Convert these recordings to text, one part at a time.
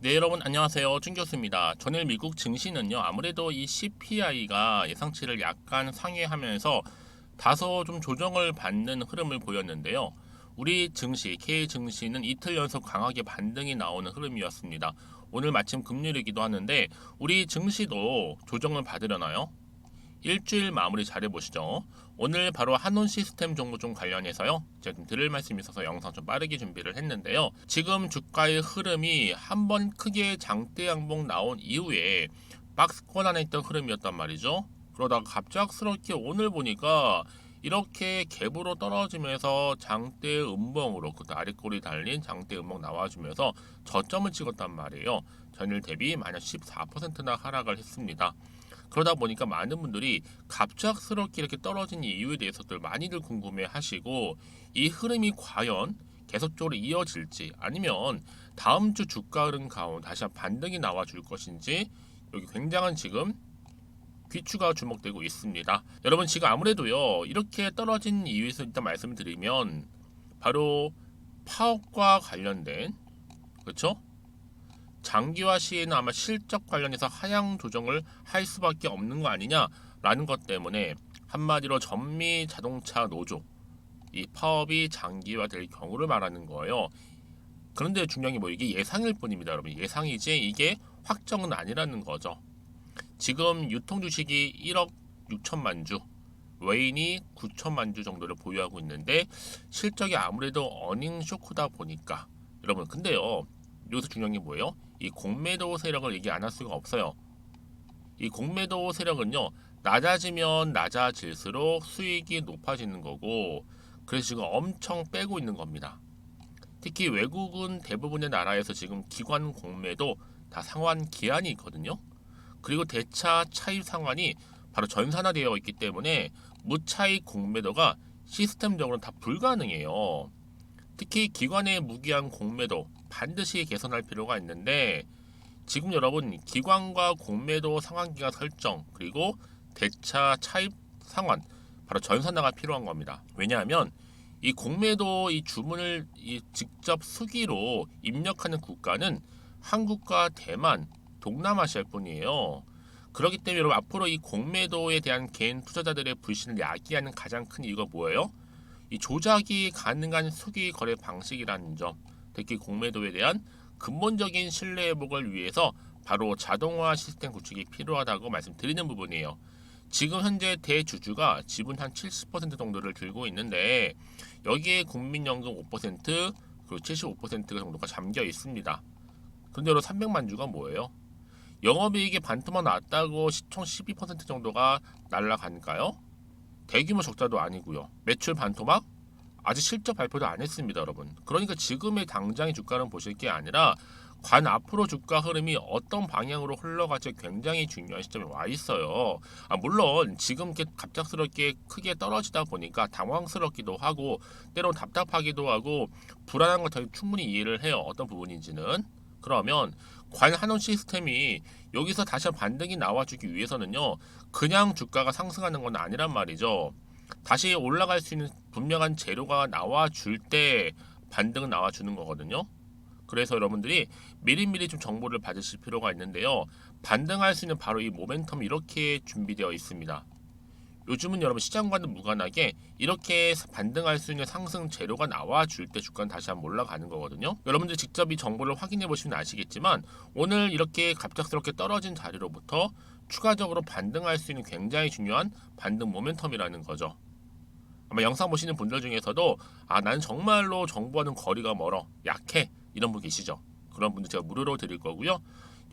네, 여러분 안녕하세요. 준 교수입니다. 전일 미국 증시는요, 아무래도 이 CPI가 예상치를 약간 상회하면서 다소 좀 조정을 받는 흐름을 보였는데요. 우리 증시, K 증시는 이틀 연속 강하게 반등이 나오는 흐름이었습니다. 오늘 마침 금요일이기도 하는데 우리 증시도 조정을 받으려나요? 일주일 마무리 잘해보시죠. 오늘 바로 한온 시스템 정보 좀 관련해서요. 제가 좀 드릴 말씀이 있어서 영상 좀 빠르게 준비를 했는데요. 지금 주가의 흐름이 한번 크게 장대 양봉 나온 이후에 박스권 안에 있던 흐름이었단 말이죠. 그러다가 갑작스럽게 오늘 보니까 이렇게 갭으로 떨어지면서 장대 음봉으로 그 아랫골이 달린 장대 음봉 나와주면서 저점을 찍었단 말이에요. 전일 대비 마이너스 14%나 하락을 했습니다. 그러다 보니까 많은 분들이 갑작스럽게 이렇게 떨어진 이유에 대해서들 많이들 궁금해 하시고, 이 흐름이 과연 계속적으로 이어질지 아니면 다음 주 주가 흐름 가운데 다시 한 반등이 나와 줄 것인지, 여기 굉장한 지금 귀추가 주목되고 있습니다. 여러분, 지금 아무래도요 이렇게 떨어진 이유에서 일단 말씀을 드리면 바로 파업과 관련된, 그렇죠? 장기화 시에는 아마 실적 관련해서 하향 조정을 할 수밖에 없는 거 아니냐라는 것 때문에, 한마디로 전미 자동차 노조 이 파업이 장기화될 경우를 말하는 거예요. 그런데 중요한 게 뭐, 이게 예상일 뿐입니다, 여러분. 예상이지 이게 확정은 아니라는 거죠. 지금 유통 주식이 1억 6천만 주, 외인이 9천만 주 정도를 보유하고 있는데 실적이 아무래도 어닝 쇼크다 보니까, 여러분 근데요 여기서 중요한 게 뭐예요? 이 공매도 세력을 얘기 안 할 수가 없어요. 이 공매도 세력은요, 낮아지면 낮아질수록 수익이 높아지는 거고, 그래서 지금 엄청 빼고 있는 겁니다. 특히 외국은 대부분의 나라에서 지금 기관 공매도 다 상환 기한이 있거든요. 그리고 대차 차입 상환이 바로 전산화되어 있기 때문에 무차익 공매도가 시스템적으로 다 불가능해요. 특히 기관의 무기한 공매도 반드시 개선할 필요가 있는데, 지금 여러분 기관과 공매도 상환기간 설정, 그리고 대차 차입 상환, 바로 전산화가 필요한 겁니다. 왜냐하면 이 공매도 이 주문을 직접 수기로 입력하는 국가는 한국과 대만, 동남아시아일 뿐이에요. 그렇기 때문에 여러분, 앞으로 이 공매도에 대한 개인 투자자들의 불신을 야기하는 가장 큰 이유가 뭐예요? 이 조작이 가능한 수기 거래 방식이라는 점, 특히 공매도에 대한 근본적인 신뢰 회복을 위해서 바로 자동화 시스템 구축이 필요하다고 말씀드리는 부분이에요. 지금 현재 대주주가 지분 한 70% 정도를 들고 있는데, 여기에 국민연금 5%, 그리고 75% 정도가 잠겨 있습니다. 그런데 여러 300만 주가 뭐예요? 영업이익이 반토막 났다고 시총 12% 정도가 날라갈까요? 대규모 적자도 아니고요. 매출 반토막? 아직 실적 발표도 안 했습니다, 여러분. 그러니까 지금의 당장의 주가는 보실 게 아니라 관 앞으로 주가 흐름이 어떤 방향으로 흘러갈지 굉장히 중요한 시점에 와 있어요. 물론 지금 이렇게 갑작스럽게 크게 떨어지다 보니까 당황스럽기도 하고 때론 답답하기도 하고 불안한 것 충분히 이해를 해요. 어떤 부분인지는. 그러면 관 한원 시스템이 여기서 다시 반등이 나와주기 위해서는요, 그냥 주가가 상승하는 건 아니란 말이죠. 다시 올라갈 수 있는 분명한 재료가 나와줄 때 반등은 나와주는 거거든요. 그래서 여러분들이 미리미리 좀 정보를 받으실 필요가 있는데요. 반등할 수 있는 바로 이 모멘텀이 이렇게 준비되어 있습니다. 요즘은 여러분 시장과는 무관하게 이렇게 반등할 수 있는 상승 재료가 나와줄 때 주가는 다시 한번 올라가는 거거든요. 여러분들 직접 이 정보를 확인해 보시면 아시겠지만, 오늘 이렇게 갑작스럽게 떨어진 자리로부터 추가적으로 반등할 수 있는 굉장히 중요한 반등 모멘텀이라는 거죠. 아마 영상 보시는 분들 중에서도 나는 정말로 정보와는 거리가 멀어, 약해, 이런 분 계시죠. 그런 분들 제가 무료로 드릴 거고요.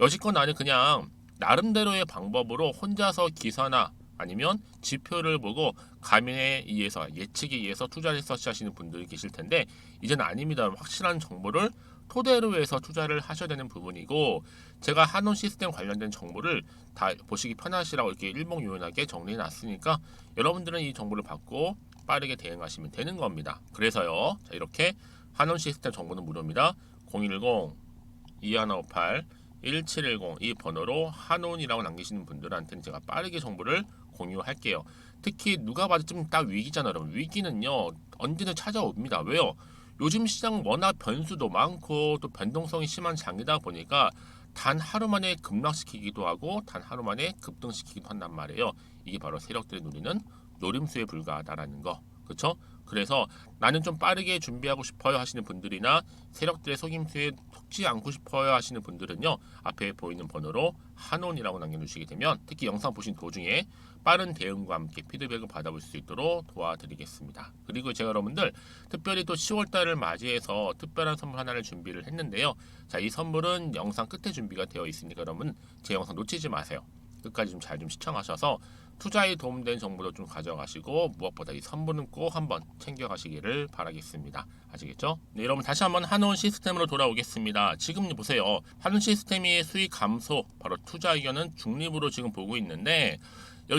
여지껏 나는 그냥 나름대로의 방법으로 혼자서 기사나 아니면 지표를 보고 감에 의해서, 예측에 의해서 투자를 하시는 분들이 계실 텐데, 이제는 아닙니다. 확실한 정보를 토대로 해서 투자를 하셔야 되는 부분이고, 제가 한온 시스템 관련된 정보를 다 보시기 편하시라고 이렇게 일목요연하게 정리해 놨으니까 여러분들은 이 정보를 받고 빠르게 대응하시면 되는 겁니다. 그래서요, 자, 이렇게 한원 시스템 정보는 무료입니다. 010-2158-1710 이 번호로 한원이라고 남기시는 분들한테는 제가 빠르게 정보를 공유할게요. 특히 누가 봐도 좀 딱 위기잖아요, 여러분. 위기는요 언제든 찾아옵니다. 왜요? 요즘 시장 워낙 변수도 많고 또 변동성이 심한 장이다 보니까 단 하루 만에 급락시키기도 하고 단 하루 만에 급등시키기도 한단 말이에요. 이게 바로 세력들이 누리는 노림수에 불과하다라는 거. 그렇죠? 그래서 나는 좀 빠르게 준비하고 싶어요 하시는 분들이나 세력들의 속임수에 속지 않고 싶어요 하시는 분들은요. 앞에 보이는 번호로 한온이라고 남겨주시게 되면 특히 영상 보신 도중에 빠른 대응과 함께 피드백을 받아볼 수 있도록 도와드리겠습니다. 그리고 제가 여러분들 특별히 또 10월달을 맞이해서 특별한 선물 하나를 준비를 했는데요. 자, 이 선물은 영상 끝에 준비가 되어 있으니까 여러분 제 영상 놓치지 마세요. 끝까지 좀 잘 좀 시청하셔서 투자에 도움되는 정보도 좀 가져가시고 무엇보다 이 선물은 꼭 한번 챙겨가시기를 바라겠습니다. 아시겠죠? 네, 여러분 다시 한번 한온 시스템으로 돌아오겠습니다. 지금 보세요. 한온 시스템이 수익 감소, 바로 투자 의견은 중립으로 지금 보고 있는데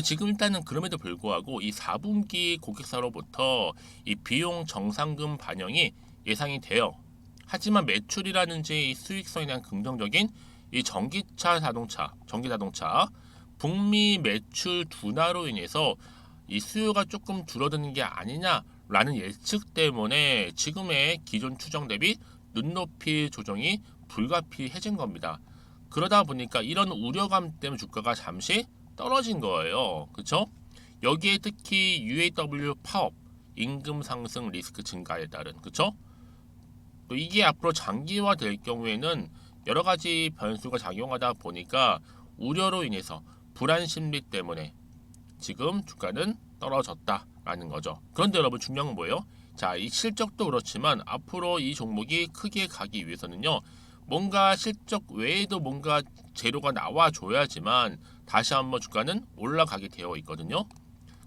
지금 일단은 그럼에도 불구하고 이 4분기 고객사로부터 이 비용 정상금 반영이 예상이 돼요. 하지만 매출이라든지 이 수익성에 대한 긍정적인 이 전기 자동차 북미 매출 둔화로 인해서 이 수요가 조금 줄어드는 게 아니냐라는 예측 때문에 지금의 기존 추정 대비 눈높이 조정이 불가피해진 겁니다. 그러다 보니까 이런 우려감 때문에 주가가 잠시 떨어진 거예요. 그렇죠? 여기에 특히 UAW 파업, 임금 상승 리스크 증가에 따른 그렇죠? 또 이게 앞으로 장기화될 경우에는 여러 가지 변수가 작용하다 보니까 우려로 인해서 불안 심리 때문에 지금 주가는 떨어졌다라는 거죠. 그런데 여러분 중요한 건 뭐예요? 자, 이 실적도 그렇지만 앞으로 이 종목이 크게 가기 위해서는요. 뭔가 실적 외에도 뭔가 재료가 나와줘야지만 다시 한번 주가는 올라가게 되어 있거든요.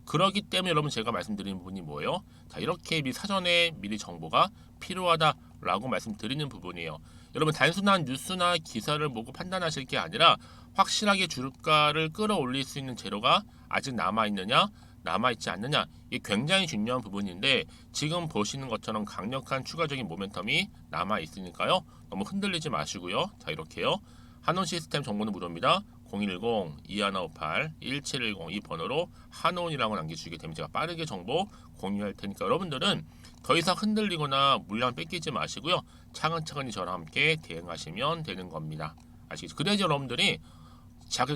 그렇기 때문에 여러분 제가 말씀드리는 부분이 뭐예요? 자, 이렇게 사전에 미리 정보가 필요하다라고 말씀드리는 부분이에요. 여러분 단순한 뉴스나 기사를 보고 판단하실 게 아니라 확실하게 주가를 끌어올릴 수 있는 재료가 아직 남아있느냐 남아있지 않느냐 이게 굉장히 중요한 부분인데 지금 보시는 것처럼 강력한 추가적인 모멘텀이 남아있으니까요. 너무 흔들리지 마시고요. 자, 이렇게요. 한온 시스템 정보는 무료입니다. 010-2158-1710 이 번호로 한온이라고 남겨주시게 되면 제가 빠르게 정보 공유할 테니까 여러분들은 더 이상 흔들리거나 물량 뺏기지 마시고요. 차근차근히 저랑 함께 대응하시면 되는 겁니다. 아시겠죠? 그래야지 여러분들이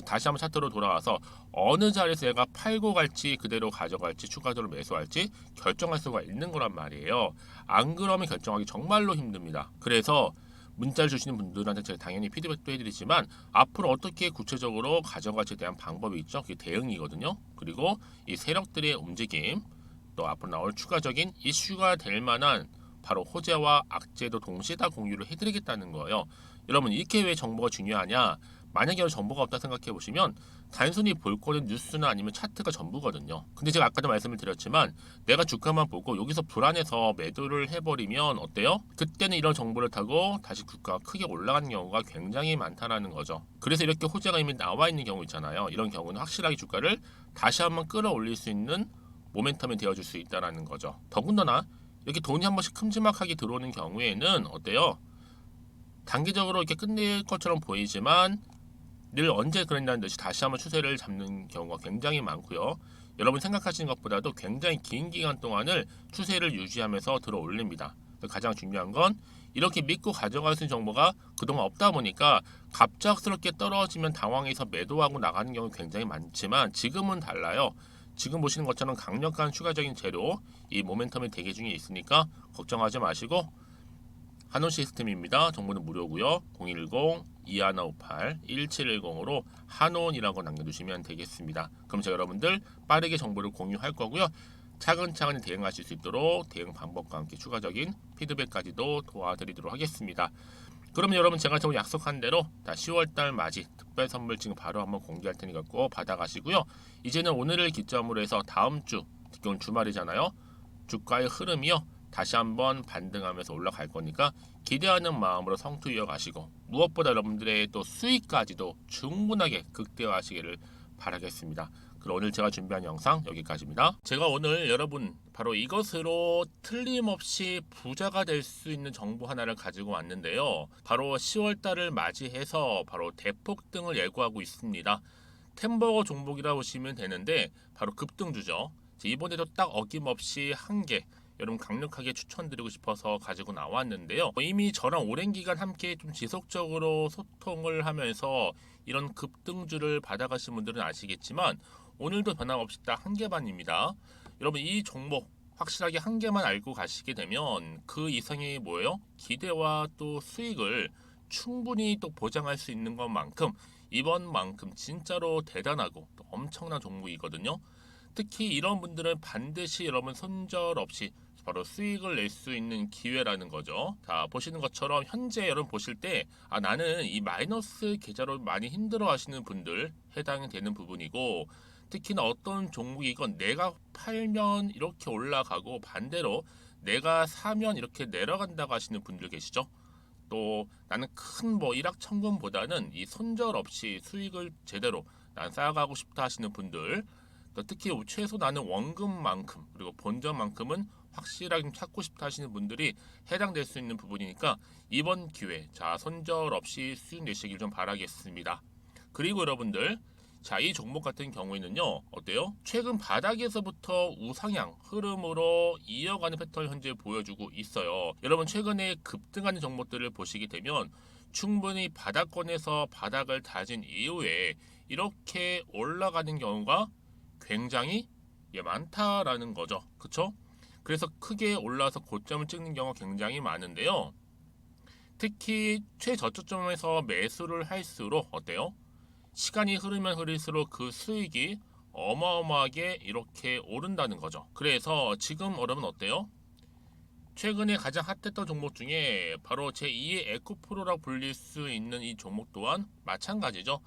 다시 한번 차트로 돌아와서 어느 자리에서 내가 팔고 갈지 그대로 가져갈지 추가적으로 매수할지 결정할 수가 있는 거란 말이에요. 안 그러면 결정하기 정말로 힘듭니다. 그래서 문자를 주시는 분들한테 제가 당연히 피드백도 해드리지만 앞으로 어떻게 구체적으로 가져갈지에 대한 방법이 있죠. 그게 대응이거든요. 그리고 이 세력들의 움직임 또 앞으로 나올 추가적인 이슈가 될 만한 바로 호재와 악재도 동시에 다 공유를 해드리겠다는 거예요. 여러분 이렇게 왜 정보가 중요하냐? 만약에 정보가 없다 생각해 보시면 단순히 볼 거는 뉴스나 아니면 차트가 전부거든요. 근데 제가 아까도 말씀을 드렸지만 내가 주가만 보고 여기서 불안해서 매도를 해버리면 어때요? 그때는 이런 정보를 타고 다시 주가가 크게 올라가는 경우가 굉장히 많다는 거죠. 그래서 이렇게 호재가 이미 나와 있는 경우 있잖아요. 이런 경우는 확실하게 주가를 다시 한번 끌어올릴 수 있는 모멘텀이 되어줄 수 있다는 거죠. 더군다나 이렇게 돈이 한 번씩 큼지막하게 들어오는 경우에는 어때요? 단기적으로 이렇게 끝낼 것처럼 보이지만 늘 언제 그랬냐는 듯이 다시 한번 추세를 잡는 경우가 굉장히 많고요. 여러분 생각하시는 것보다도 굉장히 긴 기간 동안을 추세를 유지하면서 들어 올립니다. 가장 중요한 건 이렇게 믿고 가져갈 수 있는 정보가 그동안 없다 보니까 갑작스럽게 떨어지면 당황해서 매도하고 나가는 경우 굉장히 많지만 지금은 달라요. 지금 보시는 것처럼 강력한 추가적인 재료 이 모멘텀이 대기 중에 있으니까 걱정하지 마시고 한온 시스템입니다. 정보는 무료고요. 010-2158-1710으로 한온이라고 남겨주시면 되겠습니다. 그럼 제가 여러분들 빠르게 정보를 공유할 거고요. 차근차근히 대응하실 수 있도록 대응 방법과 함께 추가적인 피드백까지도 도와드리도록 하겠습니다. 그러면 여러분 제가 정말 약속한 대로 10월달 맞이 특별 선물 지금 바로 한번 공개할 테니까 꼭 받아가시고요. 이제는 오늘을 기점으로 해서 다음 주, 특히 오늘 주말이잖아요. 주가의 흐름이요. 다시 한번 반등하면서 올라갈 거니까 기대하는 마음으로 성투 이어가시고 무엇보다 여러분들의 또 수익까지도 충분하게 극대화하시기를 바라겠습니다. 그럼 오늘 제가 준비한 영상 여기까지입니다. 제가 오늘 여러분 바로 이것으로 틀림없이 부자가 될 수 있는 정보 하나를 가지고 왔는데요. 바로 10월달을 맞이해서 바로 대폭등을 예고하고 있습니다. 템버거 종목이라 보시면 되는데 바로 급등주죠. 이번에도 딱 어김없이 한 개 여러분 강력하게 추천드리고 싶어서 가지고 나왔는데요. 이미 저랑 오랜 기간 함께 좀 지속적으로 소통을 하면서 이런 급등주를 받아가신 분들은 아시겠지만 오늘도 변함없이 딱 한 개만입니다. 여러분 이 종목 확실하게 한 개만 알고 가시게 되면 그 이상의 뭐예요? 기대와 또 수익을 충분히 또 보장할 수 있는 것만큼 이번만큼 진짜로 대단하고 또 엄청난 종목이거든요. 특히 이런 분들은 반드시 여러분 손절 없이 바로 수익을 낼 수 있는 기회라는 거죠. 자, 보시는 것처럼 현재 여러분 보실 때 나는 이 마이너스 계좌로 많이 힘들어 하시는 분들 해당이 되는 부분이고, 특히나 어떤 종목이건 내가 팔면 이렇게 올라가고 반대로 내가 사면 이렇게 내려간다고 하시는 분들 계시죠. 또 나는 큰 뭐 일확천금보다는 이 손절 없이 수익을 제대로 난 쌓아가고 싶다 하시는 분들, 또 특히 최소 나는 원금만큼 그리고 본전만큼은 확실하게 좀 찾고 싶다 하시는 분들이 해당될 수 있는 부분이니까 이번 기회 자 손절 없이 수익 내시길 좀 바라겠습니다. 그리고 여러분들, 자, 이 종목 같은 경우에는요, 어때요? 최근 바닥에서부터 우상향 흐름으로 이어가는 패턴을 현재 보여주고 있어요. 여러분, 최근에 급등하는 종목들을 보시게 되면 충분히 바닥권에서 바닥을 다진 이후에 이렇게 올라가는 경우가 굉장히 많다라는 거죠. 그쵸? 그래서 크게 올라서 고점을 찍는 경우가 굉장히 많은데요. 특히 최저점에서 매수를 할수록 어때요? 시간이 흐르면 흐를수록 그 수익이 어마어마하게 이렇게 오른다는 거죠. 그래서 지금 여러분 어때요? 최근에 가장 핫했던 종목 중에 바로 제2의 에코프로라고 불릴 수 있는 이 종목 또한 마찬가지죠.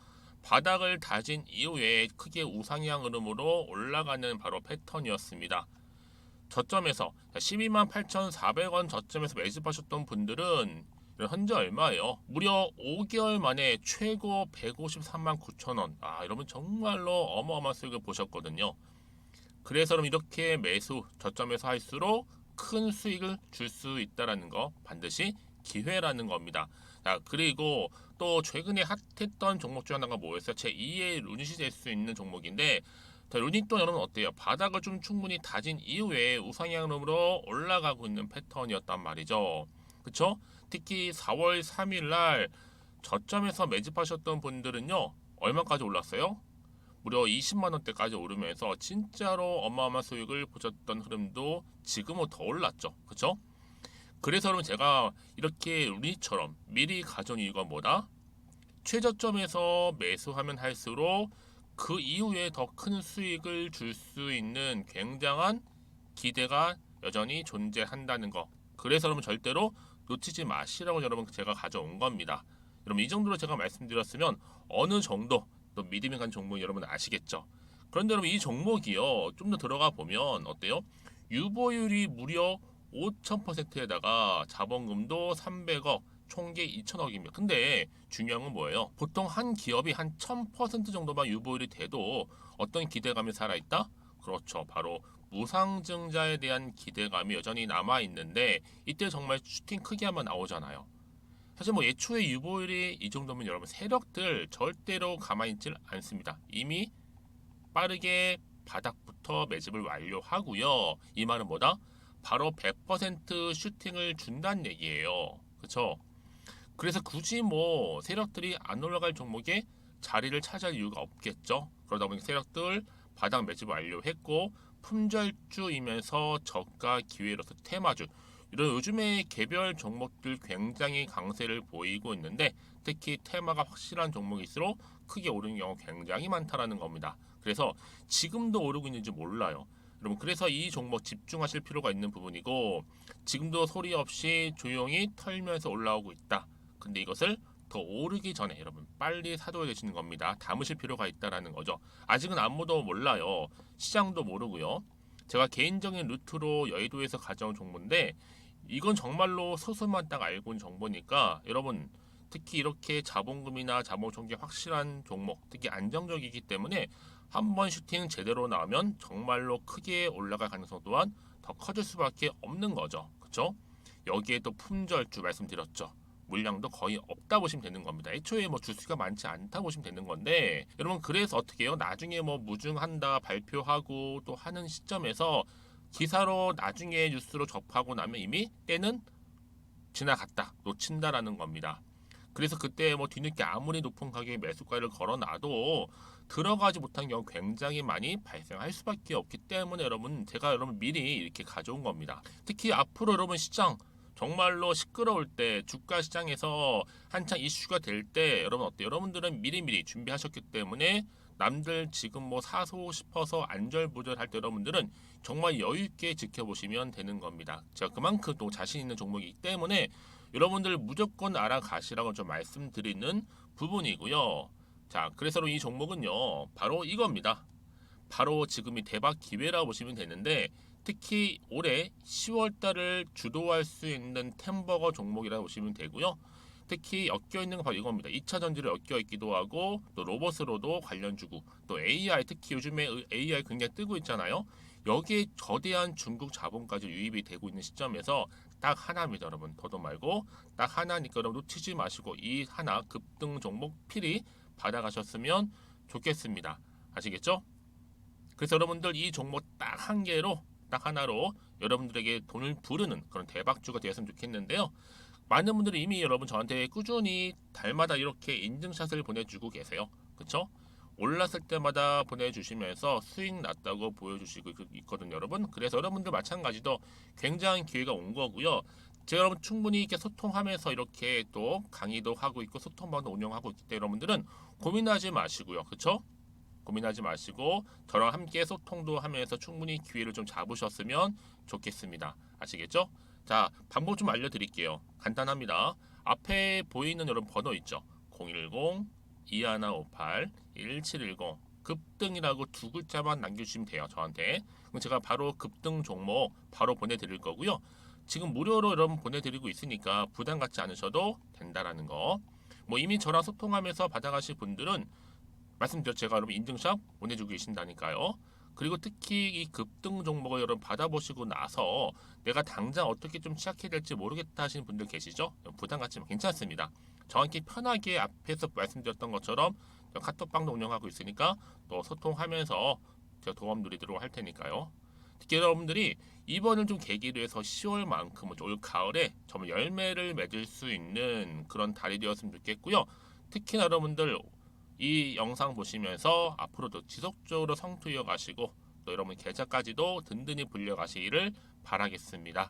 바닥을 다진 이후에 크게 우상향 흐름으로 올라가는 바로 패턴이었습니다. 저점에서 12만 8,400원 저점에서 매집하셨던 분들은 현재 얼마예요? 무려 5개월 만에 최고 153만 9천 원. 여러분 정말로 어마어마한 수익을 보셨거든요. 그래서 여러분 이렇게 매수 저점에서 할수록 큰 수익을 줄 수 있다라는 거 반드시 기회라는 겁니다. 자, 그리고 또 최근에 핫했던 종목 중 하나가 뭐였어요? 제2의 루닛이 될 수 있는 종목인데, 자, 루닛도 여러분 어때요? 바닥을 좀 충분히 다진 이후에 우상향으로 올라가고 있는 패턴이었단 말이죠. 그쵸? 특히 4월 3일 날 저점에서 매집하셨던 분들은요, 얼마까지 올랐어요? 무려 20만 원대까지 오르면서 진짜로 어마어마한 수익을 보셨던 흐름도 지금은 더 올랐죠. 그쵸? 그래서 여러분 제가 이렇게 루닛처럼 미리 가져온 이유가 뭐다? 최저점에서 매수하면 할수록 그 이후에 더 큰 수익을 줄 수 있는 굉장한 기대가 여전히 존재한다는 거. 그래서 여러분 절대로 놓치지 마시라고 여러분 제가 가져온 겁니다. 여러분 이 정도로 제가 말씀드렸으면 어느 정도 또 믿음이 간 종목 여러분 아시겠죠? 그런데 여러분 이 종목이요 좀 더 들어가 보면 어때요? 유보율이 무려 5,000%에다가 자본금도 300억, 총계 2천억입니다. 근데 중요한 건 뭐예요? 보통 한 기업이 한 1000% 정도만 유보율이 돼도 어떤 기대감이 살아있다? 그렇죠. 바로 무상증자에 대한 기대감이 여전히 남아있는데 이때 정말 슈팅 크게 한번 나오잖아요. 사실 뭐 예초에 유보율이 이 정도면 여러분 세력들 절대로 가만히 있질 않습니다. 이미 빠르게 바닥부터 매집을 완료하고요. 이 말은 뭐다? 바로 100% 슈팅을 준다는 얘기예요. 그렇죠? 그래서 굳이 뭐 세력들이 안 올라갈 종목에 자리를 차지할 이유가 없겠죠. 그러다 보니 세력들 바닥 매집 완료했고 품절주이면서 저가 기회로서 테마주 이런 요즘에 개별 종목들 굉장히 강세를 보이고 있는데 특히 테마가 확실한 종목일수록 크게 오르는 경우 굉장히 많다라는 겁니다. 그래서 지금도 오르고 있는지 몰라요. 여러분 그래서 이 종목 집중하실 필요가 있는 부분이고 지금도 소리 없이 조용히 털면서 올라오고 있다. 근데 이것을 더 오르기 전에 여러분 빨리 사둬야 되시는 겁니다. 담으실 필요가 있다라는 거죠. 아직은 아무도 몰라요. 시장도 모르고요. 제가 개인적인 루트로 여의도에서 가져온 정보인데 이건 정말로 소수만 딱 알고 있는 정보니까 여러분 특히 이렇게 자본금이나 자본총계 확실한 종목 특히 안정적이기 때문에 한번 슈팅 제대로 나오면 정말로 크게 올라갈 가능성 또한 더 커질 수밖에 없는 거죠. 그렇죠? 여기에 또 품절주 말씀드렸죠. 물량도 거의 없다 보시면 되는 겁니다. 애초에 뭐 주수가 많지 않다 보시면 되는 건데 여러분 그래서 어떻게 해요? 나중에 뭐 무증한다 발표하고 또 하는 시점에서 기사로 나중에 뉴스로 접하고 나면 이미 때는 지나갔다, 놓친다라는 겁니다. 그래서 그때 뭐 뒤늦게 아무리 높은 가격에 매수가를 걸어놔도 들어가지 못한 경우 굉장히 많이 발생할 수밖에 없기 때문에 여러분, 제가 여러분 미리 이렇게 가져온 겁니다. 특히 앞으로 여러분 시장 정말로 시끄러울 때, 주가 시장에서 한창 이슈가 될 때 여러분 어때요? 여러분들은 미리미리 준비하셨기 때문에 남들 지금 뭐 사고 싶어서 안절부절할 때 여러분들은 정말 여유 있게 지켜보시면 되는 겁니다. 제가 그만큼 또 자신 있는 종목이기 때문에 여러분들 무조건 알아가시라고 좀 말씀드리는 부분이고요. 자, 그래서 이 종목은요, 바로 이겁니다. 바로 지금이 대박 기회라고 보시면 되는데, 특히 올해 10월 달을 주도할 수 있는 템버거 종목이라고 보시면 되고요. 특히 엮여 있는 건 바로 이겁니다. 2차 전지를 엮여 있기도 하고, 또 로봇으로도 관련 주고, 또 AI, 특히 요즘에 AI 굉장히 뜨고 있잖아요. 여기에 거대한 중국 자본까지 유입이 되고 있는 시점에서 딱 하나입니다, 여러분. 더도 말고 딱 하나니까 여러분 놓치지 마시고 이 하나 급등 종목 필히 받아가셨으면 좋겠습니다. 아시겠죠? 그래서 여러분들 이 종목 딱 한 개로, 딱 하나로 여러분들에게 돈을 부르는 그런 대박주가 되었으면 좋겠는데요. 많은 분들이 이미 여러분 저한테 꾸준히 달마다 이렇게 인증샷을 보내주고 계세요. 그쵸? 올랐을 때마다 보내주시면서 수익 났다고 보여주시고 있거든요, 여러분. 그래서 여러분들 마찬가지도 굉장한 기회가 온 거고요. 제가 여러분 충분히 이렇게 소통하면서 이렇게 또 강의도 하고 있고 소통방도 운영하고 있기 때문에 여러분들은 고민하지 마시고요. 그쵸? 고민하지 마시고 저랑 함께 소통도 하면서 충분히 기회를 좀 잡으셨으면 좋겠습니다. 아시겠죠? 자, 방법 좀 알려드릴게요. 간단합니다. 앞에 보이는 여러분 번호 있죠? 010-2158-1710 급등이라고 두 글자만 남겨주시면 돼요. 저한테. 그럼 제가 바로 급등 종목 바로 보내드릴 거고요. 지금 무료로 여러분 보내드리고 있으니까 부담 갖지 않으셔도 된다라는 거. 뭐 이미 저랑 소통하면서 받아가실 분들은 말씀드렸죠. 제가 여러분 인증샷 보내주고 계신다니까요. 그리고 특히 이 급등 종목을 여러분 받아보시고 나서 내가 당장 어떻게 좀 시작해야 될지 모르겠다 하시는 분들 계시죠? 부담 갖지만 괜찮습니다. 정확히 편하게 앞에서 말씀드렸던 것처럼 카톡방도 운영하고 있으니까 또 소통하면서 제가 도움 드리도록 할 테니까요. 특히 여러분들이 이번을 좀 계기로 해서 10월만큼은 올 가을에 정말 열매를 맺을 수 있는 그런 달이 되었으면 좋겠고요. 특히나 여러분들 이 영상 보시면서 앞으로도 지속적으로 성투 이어가시고 또 여러분 계좌까지도 든든히 불려가시기를 바라겠습니다.